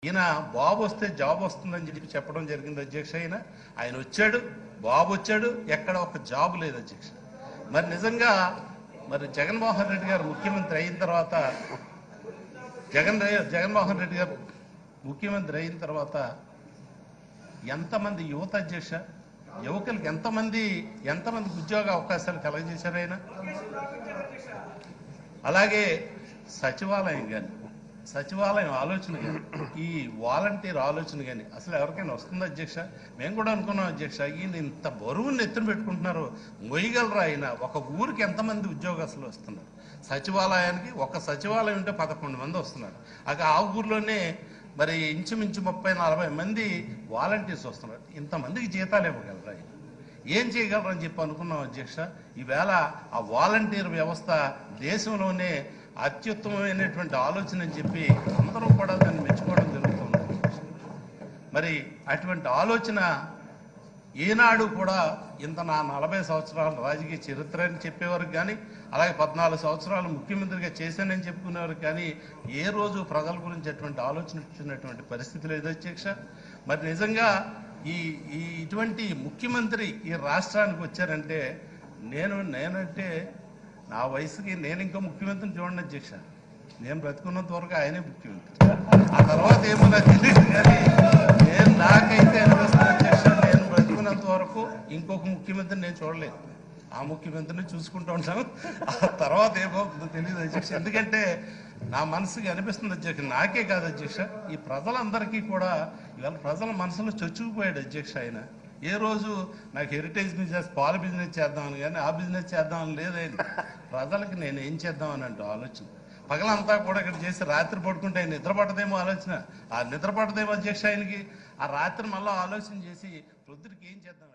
ఈయన బాబు వస్తే జాబ్ వస్తుందని చెప్పి చెప్పడం జరిగింది అధ్యక్ష. ఆయన వచ్చాడు, బాబు వచ్చాడు, ఎక్కడ ఒక జాబ్ లేదు అధ్యక్ష. మరి నిజంగా మరి జగన్మోహన్ రెడ్డి గారు ముఖ్యమంత్రి అయిన తర్వాత జగన్మోహన్ రెడ్డి గారు ముఖ్యమంత్రి అయిన తర్వాత ఎంతమంది యువత అధ్యక్ష, యువకులకు ఎంతమంది ఉద్యోగ అవకాశాలు కలగజేశారు ఆయన. అలాగే సచివాలయం ఆలోచన కానీ, ఈ వాలంటీర్ ఆలోచన కానీ అసలు ఎవరికైనా వస్తుంది అధ్యక్ష? మేము కూడా అనుకున్నాం అధ్యక్ష, ఈయన ఇంత బరువుని ఎత్తున పెట్టుకుంటున్నారు, మొయ్యగలరా ఆయన? ఒక ఊరికి ఎంతమంది ఉద్యోగస్తులు వస్తున్నారు? సచివాలయానికి ఒక సచివాలయం ఉంటే 11 మంది వస్తున్నారు. ఆ ఊర్లోనే మరి ఇంచుమించు 30-40 మంది వాలంటీర్స్ వస్తున్నారు. ఇంతమందికి జీతాలు ఇవ్వగలరా? ఏం చేయగలరని చెప్పి అనుకున్నాం అధ్యక్ష. ఈవేళ ఆ వాలంటీర్ వ్యవస్థ దేశంలోనే అత్యుత్తమమైనటువంటి ఆలోచన అని చెప్పి అందరూ కూడా దాన్ని మెచ్చుకోవడం జరుగుతుంది. మరి అటువంటి ఆలోచన ఏనాడు కూడా ఇంత నా 40 సంవత్సరాల రాజకీయ చరిత్ర అని చెప్పేవారు కానీ, అలాగే 14 సంవత్సరాలు ముఖ్యమంత్రిగా చేశానని చెప్పుకునేవారు కానీ, ఏ రోజు ప్రజల గురించి అటువంటి ఆలోచన ఇచ్చినటువంటి పరిస్థితి లేదు అధ్యక్ష. మరి నిజంగా ఇటువంటి ముఖ్యమంత్రి ఈ రాష్ట్రానికి వచ్చారంటే నేనంటే నా వయసుకి నేను ఇంకా ముఖ్యమంత్రిని చూడండి అధ్యక్ష. నేను బ్రతుకున్నంత వరకు ఆయనే ముఖ్యమంత్రి. ఆ తర్వాత ఏమో నాకు తెలియదు కానీ నాకైతే అనిపిస్తుంది అధ్యక్ష, నేను బ్రతుకున్నంత వరకు ఇంకొక ముఖ్యమంత్రిని నేను చూడలేదు. ఆ ముఖ్యమంత్రిని చూసుకుంటూ ఉంటాను. ఆ తర్వాత ఏమవుతుందో తెలియదు అధ్యక్ష. ఎందుకంటే నా మనసుకి అనిపిస్తుంది అధ్యక్ష, నాకే కాదు అధ్యక్ష, ఈ ప్రజలందరికీ కూడా ఇవాళ ప్రజల మనసులో చొచ్చుకుపోయాడు అధ్యక్ష. ఆయన ఏ రోజు నాకు హెరిటేజ్ బిజినెస్, పాల బిజినెస్ చేద్దామని కానీ ఆ బిజినెస్ చేద్దామని లేదైనా ప్రజలకి నేను ఏం చేద్దామని అంటే ఆలోచన. పగలంతా కూడా ఇక్కడ చేసి రాత్రి పడుకుంటే ఆయన నిద్ర పట్టదేమో ఆలోచన. ఆ నిద్ర పట్టదేమో అధ్యక్ష ఆయనకి. ఆ రాత్రి మళ్ళీ ఆలోచన చేసి ప్రొద్దుడికి ఏం చేద్దాం.